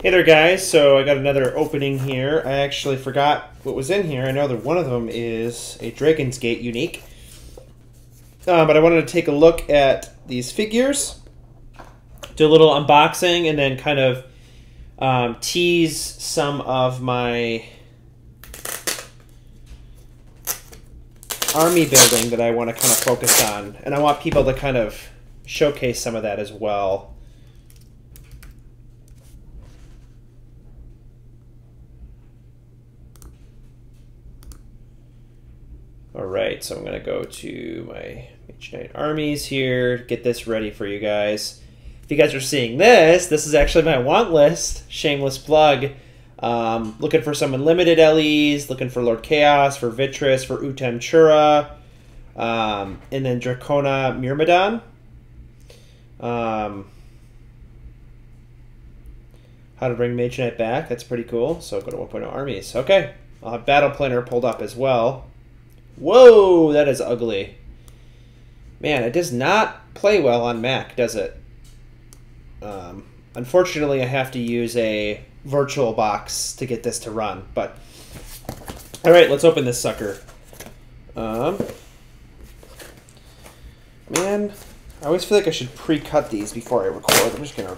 Hey there guys, so I got another opening here. I actually forgot what was in here. I know that one of them is a Dragon's Gate unique. But I wanted to take a look at these figures, do a little unboxing, and then kind of tease some of my army building that I want to kind of focus on. And I want people to kind of showcase some of that as well. Alright, so I'm going to go to my Mage Knight armies here, get this ready for you guys. If you guys are seeing this, this is actually my want list. Shameless plug. Looking for some unlimited LEs, looking for Lord Chaos, for Vitris, for Utem Chura, and then Dracona Myrmidon. How to bring Mage Knight back, that's pretty cool. So go to 1.0 armies. Okay, I'll have Battle Planner pulled up as well. Whoa, that is ugly. Man, it does not play well on Mac, does it? Unfortunately, I have to use a virtual box to get this to run, but... Alright, let's open this sucker. Man, I always feel like I should pre-cut these before I record. I'm just going to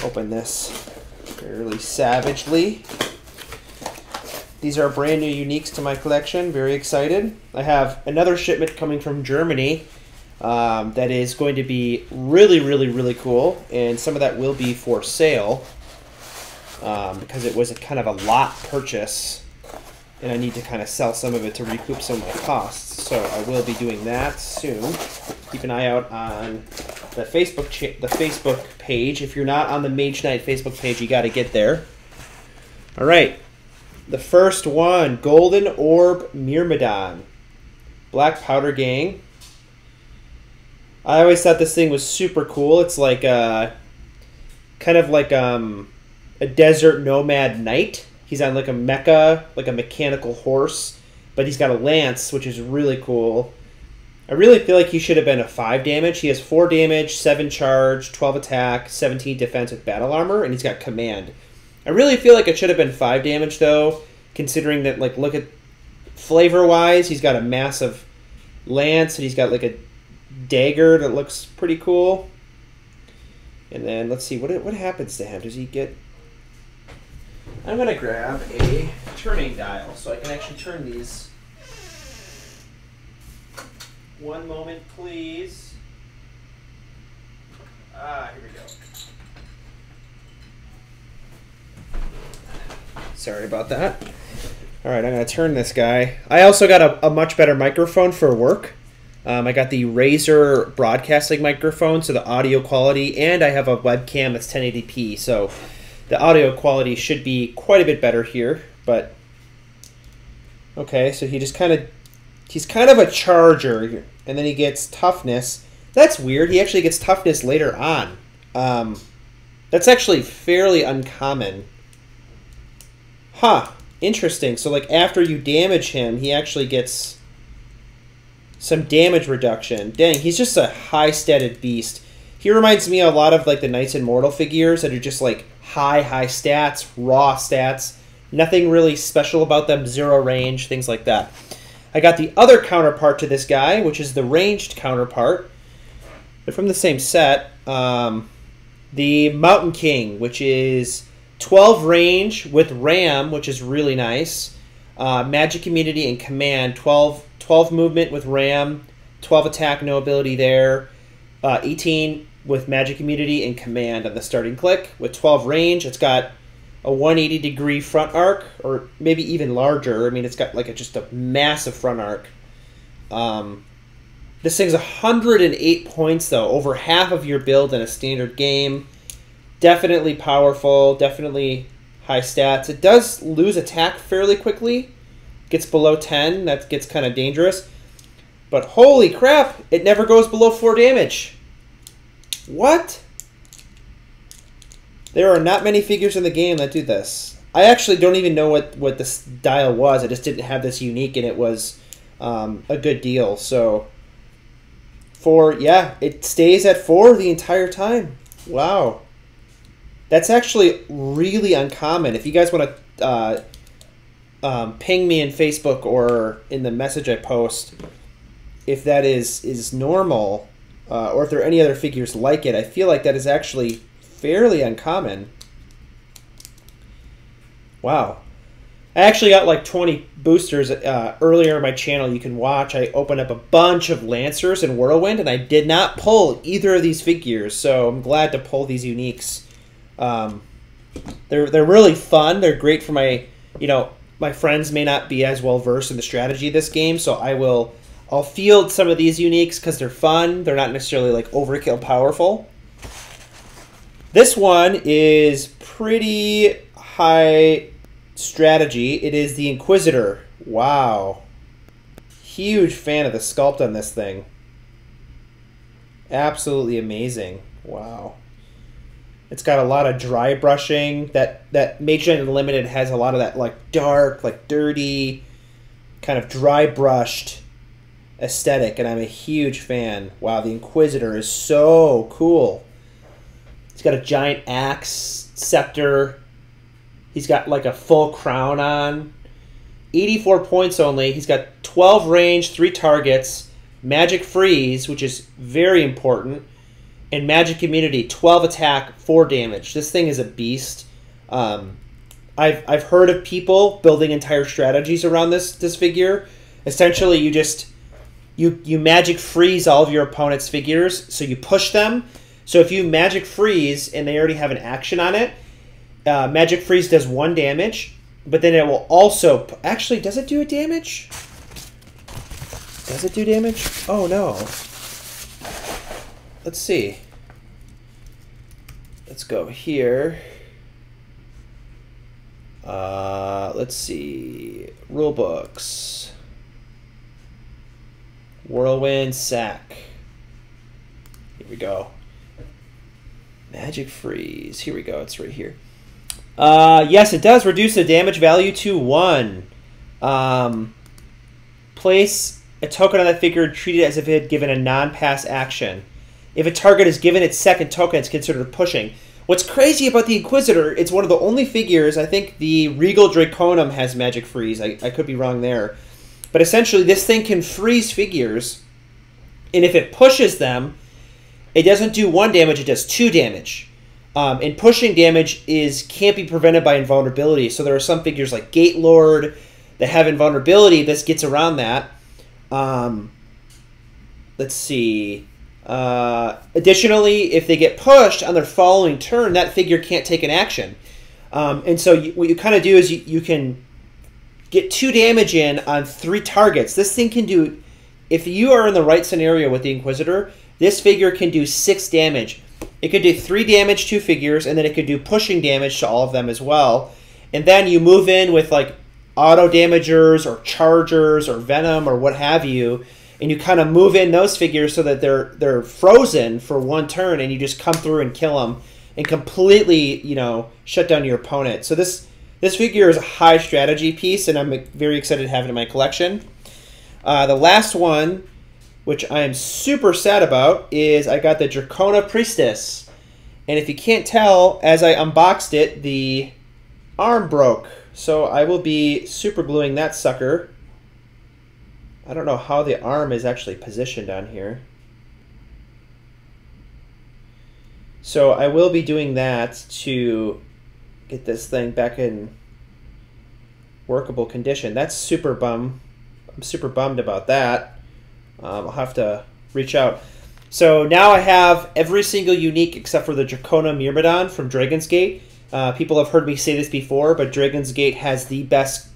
open this fairly savagely. These are brand new uniques to my collection. Very excited. I have another shipment coming from Germany that is going to be really cool, and some of that will be for sale because it was a kind of a lot purchase, and I need to kind of sell some of it to recoup some of my costs. So I will be doing that soon. Keep an eye out on the Facebook page. If you're not on the Mage Knight Facebook page, you got to get there. All right. The first one, Golden Orb Myrmidon. Black Powder Gang. I always thought this thing was super cool. It's like kind of like a desert nomad knight. He's on like a mecha, like a mechanical horse, but he's got a lance, which is really cool. I really feel like he should have been a 5 damage. He has 4 damage, 7 charge, 12 attack, 17 defense with battle armor, and he's got command. I really feel like it should have been 5 damage, though, considering that, like, look at flavor-wise, he's got a massive lance, and he's got, like, a dagger that looks pretty cool. And then, let's see, what happens to him? Does he get... I'm going to grab a turning dial so I can actually turn these. One moment, please. Here we go. Sorry about that. All right, I'm going to turn this guy. I also got a much better microphone for work. I got the Razer broadcasting microphone, so the audio quality, and I have a webcam that's 1080p, so the audio quality should be quite a bit better here. But okay, so he's kind of a charger, and then he gets toughness. That's weird. He actually gets toughness later on. That's actually fairly uncommon. Huh, interesting. So, like, after you damage him, he actually gets some damage reduction. Dang, he's just a high-statted beast. He reminds me a lot of, like, the Knights Immortal figures that are just, like, high stats, raw stats. Nothing really special about them, 0 range, things like that. I got the other counterpart to this guy, which is the ranged counterpart. They're from the same set. The Mountain King, which is 12 range with Ram, which is really nice. Magic Immunity and Command, 12 movement with Ram, 12 attack, no ability there. 18 with Magic Immunity and Command on the starting click. With 12 range, it's got a 180-degree front arc, or maybe even larger. I mean, it's got like just a massive front arc. This thing's 108 points, though, over half of your build in a standard game. Definitely powerful, definitely high stats. It does lose attack fairly quickly. Gets below 10, that gets kind of dangerous. But holy crap, it never goes below 4 damage. What? There are not many figures in the game that do this. I actually don't even know what this dial was. I just didn't have this unique, and it was a good deal. So, yeah, it stays at 4 the entire time. Wow. That's actually really uncommon. If you guys want to ping me in Facebook or in the message I post, if that is normal, or if there are any other figures like it, I feel like that is actually fairly uncommon. Wow. I actually got like 20 boosters earlier in my channel. You can watch. I opened up a bunch of Lancers and Whirlwind, and I did not pull either of these figures, so I'm glad to pull these uniques. They're really fun. They're great for my, my friends may not be as well versed in the strategy of this game, so I'll field some of these uniques because they're fun. They're not necessarily like overkill powerful. This one is pretty high strategy. It is the Inquisitor. Wow. Huge fan of the sculpt on this thing. Absolutely amazing. Wow. It's got a lot of dry brushing. That Mage Unlimited has a lot of that like dark, like dirty, kind of dry brushed aesthetic, and I'm a huge fan. Wow, the Inquisitor is so cool. He's got a giant axe, scepter. He's got like a full crown on. 84 points only. He's got 12 range, 3 targets, magic freeze, which is very important, and magic immunity, 12 attack, 4 damage. This thing is a beast. I've heard of people building entire strategies around this figure. Essentially, you magic freeze all of your opponent's figures, so you push them. So if you magic freeze and they already have an action on it, magic freeze does 1 damage, but then it will also... Actually, does it do a damage? Does it do damage? Oh, no. Let's see. Let's go here. Let's see. Rulebooks. Whirlwind, sack. Here we go. Magic freeze. Here we go. It's right here. Yes, it does reduce the damage value to 1. Place a token on that figure and treat it as if it had given a non-pass action. If a target is given its second token, it's considered pushing. What's crazy about the Inquisitor, it's one of the only figures, I think the Regal Draconum has magic freeze. I could be wrong there. But essentially, this thing can freeze figures, and if it pushes them, it doesn't do 1 damage, it does 2 damage. And pushing damage can't be prevented by invulnerability. So there are some figures like Gate Lord that have invulnerability. This gets around that. Let's see. Additionally, if they get pushed on their following turn, that figure can't take an action. And so what you kind of do is you can get 2 damage in on 3 targets. This thing can do, if you are in the right scenario with the Inquisitor, this figure can do 6 damage. It could do 3 damage to figures, and then it could do pushing damage to all of them as well. And then you move in with like auto damagers or chargers or venom or what have you, and you kind of move in those figures so that they're frozen for 1 turn, and you just come through and kill them and completely, shut down your opponent. So this figure is a high strategy piece, and I'm very excited to have it in my collection. The last one, which I am super sad about, is I got the Dracona Priestess. And if you can't tell, as I unboxed it, the arm broke. So I will be super gluing that sucker. I don't know how the arm is actually positioned on here. So I will be doing that to get this thing back in workable condition. That's super bum. I'm super bummed about that. I'll have to reach out. So now I have every single unique except for the Dracona Myrmidon from Dragon's Gate. People have heard me say this before, but Dragon's Gate has the best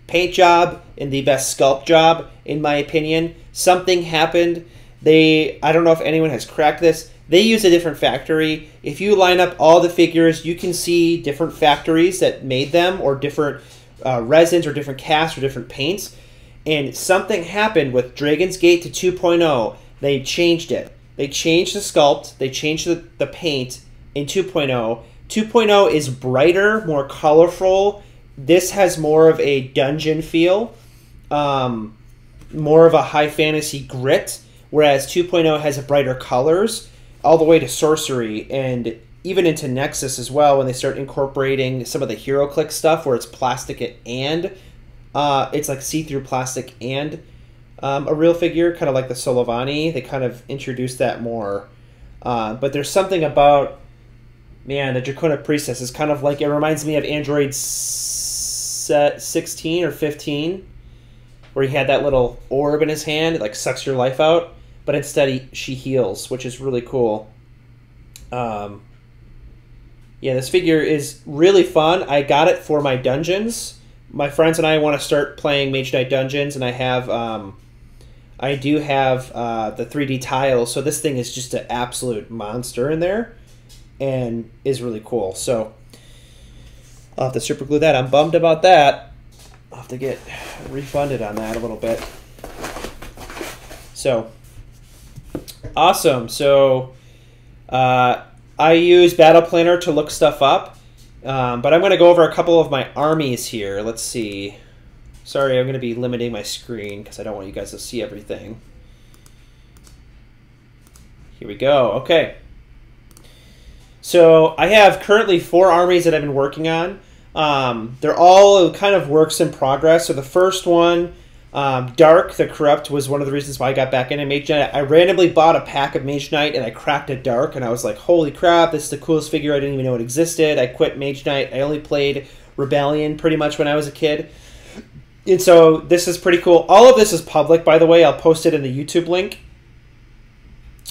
paint job and the best sculpt job, in my opinion. Something happened. I don't know if anyone has cracked this. They use a different factory. If you line up all the figures, you can see different factories that made them, or different resins, or different casts, or different paints. And something happened with Dragon's Gate to 2.0. They changed it. They changed the sculpt. They changed the paint in 2.0. 2.0 is brighter, more colorful. This has more of a dungeon feel, more of a high fantasy grit, whereas 2.0 has a brighter colors, all the way to sorcery. And even into Nexus as well, when they start incorporating some of the HeroClix stuff where it's plastic and it's like see-through plastic and a real figure, kind of like the Solovani. They kind of introduced that more. But there's something about, man, the Dracona Priestess is kind of like, it reminds me of Android 16 or 15, where he had that little orb in his hand. It like sucks your life out, but instead she heals, which is really cool. Yeah, this figure is really fun. I got it for my dungeons. My friends and I want to start playing Mage Knight Dungeons, and I have, I do have the 3D tiles, so this thing is just an absolute monster in there, and is really cool. So I'll have to super glue that. I'm bummed about that. I'll have to get refunded on that a little bit. So awesome. So I use Battle Planner to look stuff up, but I'm going to go over a couple of my armies here. Let's see. Sorry, I'm going to be limiting my screen because I don't want you guys to see everything. Here we go. Okay. So I have currently 4 armies that I've been working on. They're all kind of works in progress. So the first one, Dark the Corrupt, was one of the reasons why I got back into Mage Knight. I randomly bought a pack of Mage Knight and I cracked a Dark, and I was like, holy crap, this is the coolest figure. I didn't even know it existed. I quit Mage Knight. I only played Rebellion pretty much when I was a kid. And so this is pretty cool. All of this is public, by the way. I'll post it in the YouTube link.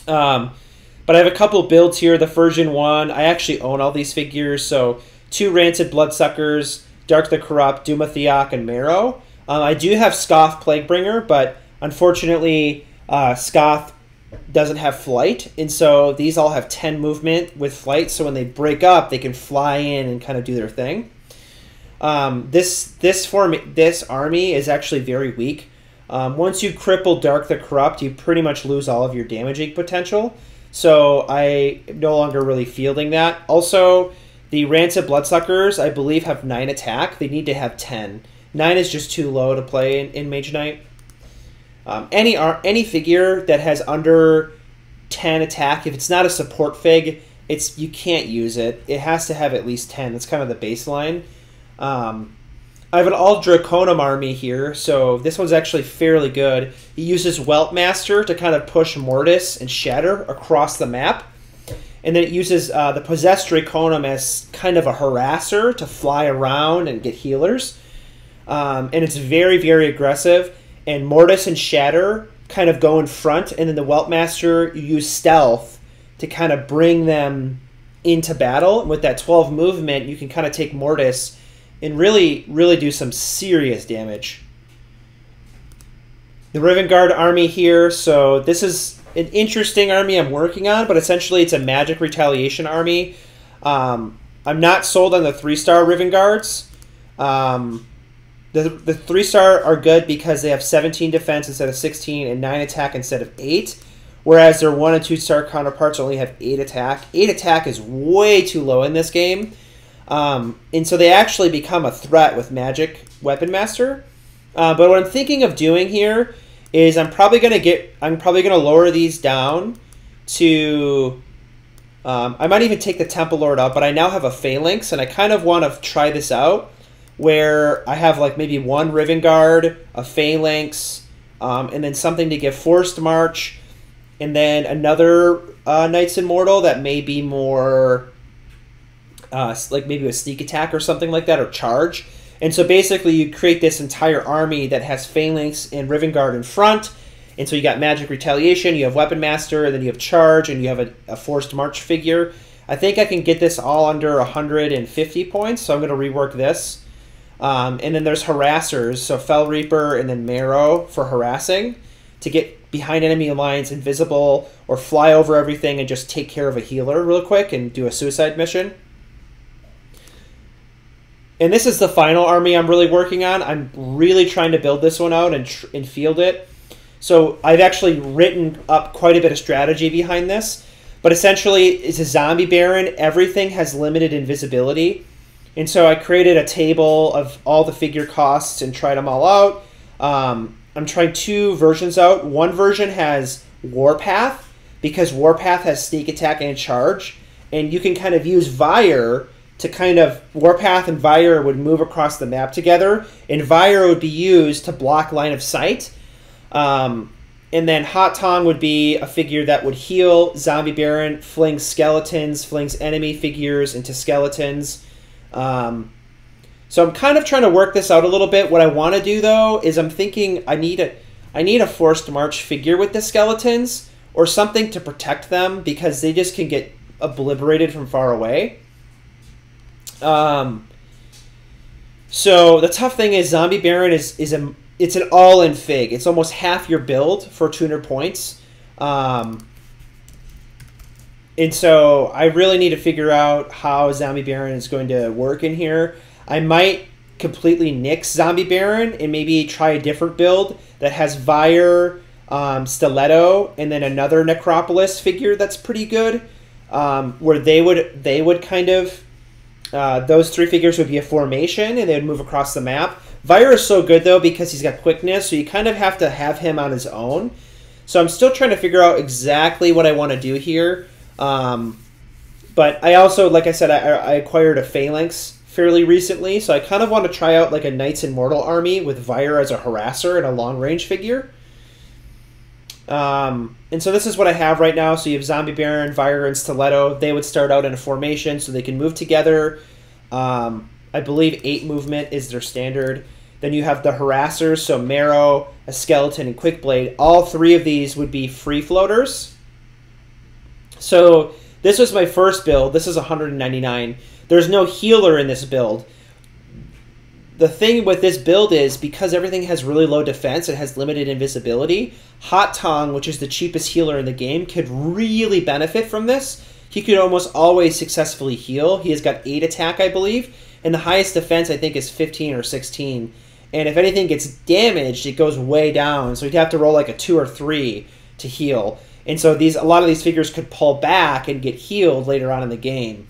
But I have a couple builds here. The version 1, I actually own all these figures. So 2 Rancid Bloodsuckers, Dark the Corrupt, Duma Theok, and Marrow. I do have Scoth Plaguebringer, but unfortunately Scoth doesn't have flight, and so these all have 10 movement with flight, so when they break up, they can fly in and kind of do their thing. This army is actually very weak. Once you cripple Dark the Corrupt, you pretty much lose all of your damaging potential, so I am no longer really fielding that. Also, the Rancid Bloodsuckers, I believe, have 9 attack. They need to have 10. 9 is just too low to play in Mage Knight. Any figure that has under 10 attack, if it's not a support fig, you can't use it. It has to have at least 10. That's kind of the baseline. I have an all Draconum army here, so this one's actually fairly good. He uses Welt Master to kind of push Mortis and Shatter across the map. And then it uses the Possessed Draconum as kind of a harasser to fly around and get healers. And it's very, very aggressive. And Mortis and Shatter kind of go in front, and then the Welt Master, you use Stealth to kind of bring them into battle. And with that 12 movement, you can kind of take Mortis and really, really do some serious damage. The Riven Guard army here, so this is an interesting army I'm working on, but essentially it's a magic retaliation army. I'm not sold on the 3-star Riven Guards. The 3-star are good because they have 17 defense instead of 16 and 9 attack instead of 8, whereas their 1 and 2-star counterparts only have 8 attack. 8 attack is way too low in this game, and so they actually become a threat with Magic Weapon Master. But what I'm thinking of doing here is I'm probably gonna lower these down to. I might even take the Temple Lord out, but I now have a Phalanx, and I kind of want to try this out, where I have like maybe 1 Riven Guard, a Phalanx, and then something to give Forced March, and then another Knights Immortal that may be more like maybe a Sneak Attack or something like that, or Charge. And so basically you create this entire army that has Phalanx and Riven Guard in front, and so you got Magic Retaliation, you have Weapon Master, and then you have Charge, and you have a Forced March figure. I think I can get this all under 150 points, so I'm going to rework this. And then there's Harassers, so Fell Reaper and then Marrow for harassing, to get behind enemy lines invisible or fly over everything and just take care of a healer real quick and do a suicide mission. And this is the final army I'm really working on. I'm really trying to build this one out and field it. So I've actually written up quite a bit of strategy behind this. But essentially, it's a zombie baron. Everything has limited invisibility. And so I created a table of all the figure costs and tried them all out. I'm trying 2 versions out. One version has Warpath, because Warpath has Sneak Attack and Charge. and you can kind of use Vire to kind of Warpath and Vire would move across the map together, and Vire would be used to block line of sight. And then Hot Tong would be a figure that would heal Zombie Baron, flings skeletons, flings enemy figures into skeletons. So I'm kind of trying to work this out a little bit. What I want to do, though, is I'm thinking I need a Forced March figure with the skeletons or something to protect them because they just can get obliterated from far away. So the tough thing is Zombie Baron it's an all-in fig. It's almost half your build for 200 points. And so I really need to figure out how Zombie Baron is going to work in here. I might completely nix Zombie Baron and maybe try a different build that has Vire, Stiletto, and then another Necropolis figure that's pretty good. Where they would kind of those three figures would be a formation and they would move across the map. Vire is so good though because he's got quickness, so you kind of have to have him on his own. So I'm still trying to figure out exactly what I want to do here. But I also, like I said, I acquired a Phalanx fairly recently, so I kind of want to try out like a Knights Immortal army with Vire as a harasser and a long range figure. And so this is what I have right now. So you have Zombie Baron, Vire, and Stiletto. They would start out in a formation so they can move together. I believe 8 movement is their standard. Then you have the harassers, so Marrow, a Skeleton, and Quickblade. All 3 of these would be free floaters. So this was my first build. This is 199. There's no healer in this build. The thing with this build is, because everything has really low defense, it has limited invisibility, Hot Tong, which is the cheapest healer in the game, could really benefit from this. He could almost always successfully heal. He has got 8 attack, I believe, and the highest defense, I think, is 15 or 16. And if anything gets damaged, it goes way down, so he'd have to roll like a 2 or 3 to heal. And so a lot of these figures could pull back and get healed later on in the game.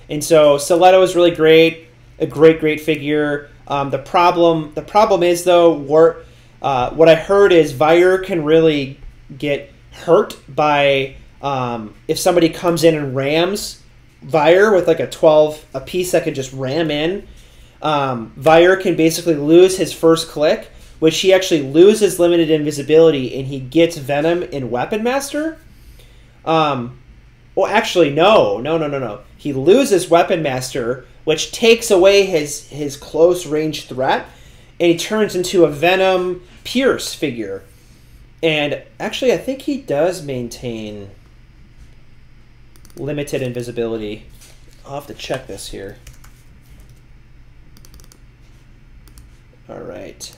And so Stiletto is really great, a great figure. The problem is, though, what I heard is Vire can really get hurt by if somebody comes in and rams Vire with like a 12 a piece that can just ram in. Vire can basically lose his first click, which he actually loses limited invisibility, and he gets Venom in Weapon Master. Well, actually, no. He loses Weapon Master, which takes away his close range threat, and he turns into a Venom Pierce figure. And actually, I think he does maintain limited invisibility. I'll have to check this here. All right.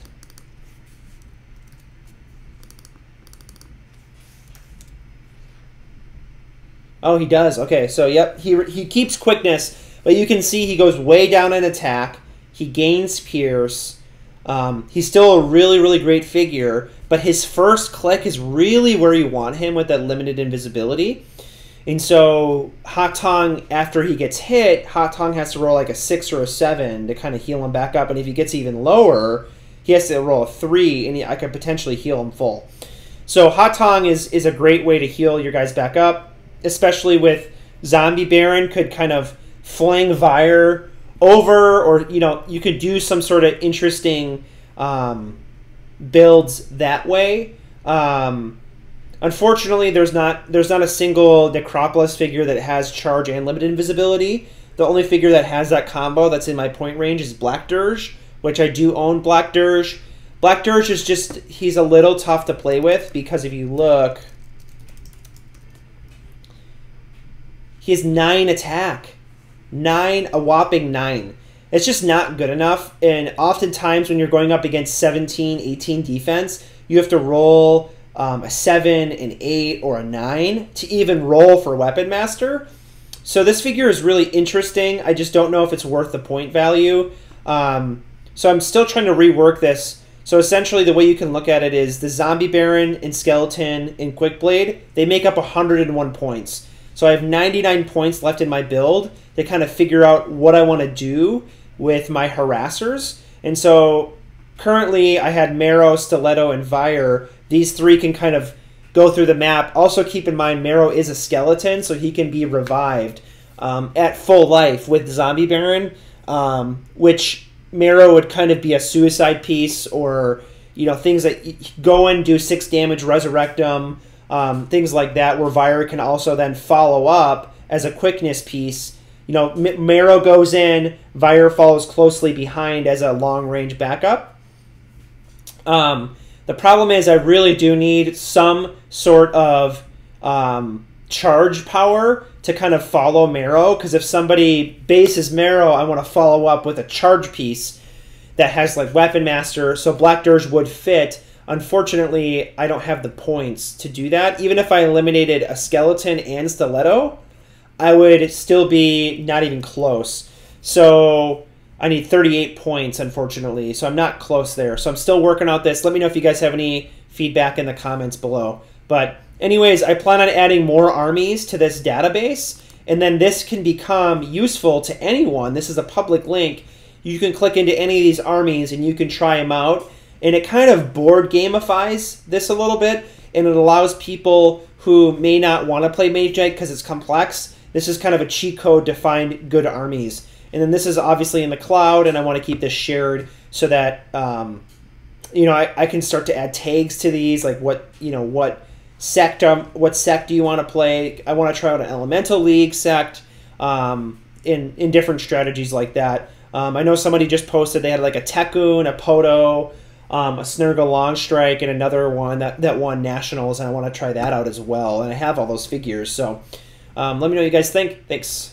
Oh, he does. Okay, so yep, he keeps quickness, but you can see he goes way down in attack. He gains Pierce. He's still a really great figure, but his first click is really where you want him with that limited invisibility. And so Hot Tong, after he gets hit, Hot Tong has to roll like a 6 or a 7 to kind of heal him back up. And if he gets even lower, he has to roll a 3, and I could potentially heal him full. So Hot Tong is a great way to heal your guys back up, especially with Zombie Baron could kind of fling Vire over, or you could do some sort of interesting builds that way. Unfortunately, there's not a single Necropolis figure that has charge and limited invisibility. The only figure that has that combo that's in my point range is Black Dirge, which I do own Black Dirge. Black Dirge is just, he's a little tough to play with because if you look, he has 9 attack. A whopping 9. It's just not good enough, and oftentimes when you're going up against 17, 18 defense, you have to roll a 7, an 8, or a 9 to even roll for Weapon Master. So this figure is really interesting. I just don't know if it's worth the point value. So I'm still trying to rework this. So essentially the way you can look at it is the Zombie Baron and Skeleton and Quickblade, they make up 101 points. So I have 99 points left in my build to kind of figure out what I want to do with my harassers. And so currently I had Marrow, Stiletto, and Vire. These 3 can kind of go through the map. Also keep in mind Marrow is a skeleton, so he can be revived. at full life with Zombie Baron, which Marrow would kind of be a suicide piece, or things that go and do 6 damage, resurrect them, things like that, where Vire can also then follow up as a quickness piece. Marrow goes in, Vire follows closely behind as a long-range backup. The problem is I really do need some sort of charge power to kind of follow Marrow, because if somebody bases Marrow, I want to follow up with a charge piece that has like Weapon Master, so Black Dirge would fit. Unfortunately, I don't have the points to do that. Even if I eliminated a Skeleton and Stiletto, I would still be not even close. So I need 38 points, unfortunately, so I'm not close there. So I'm still working out this. Let me know if you guys have any feedback in the comments below. But anyways, I plan on adding more armies to this database, and then this can become useful to anyone. This is a public link. You can click into any of these armies, and you can try them out. And it kind of board gamifies this a little bit, and it allows people who may not want to play Mage because it's complex. This is kind of a cheat code to find good armies. And then this is obviously in the cloud, and I want to keep this shared so that I can start to add tags to these, like what sect do you want to play? I want to try out an Elemental League sect in different strategies like that. I know somebody just posted they had like a Tekun, a Poto, a Snurgle Longstrike, and another one that won Nationals, and I want to try that out as well. And I have all those figures, so let me know what you guys think. Thanks.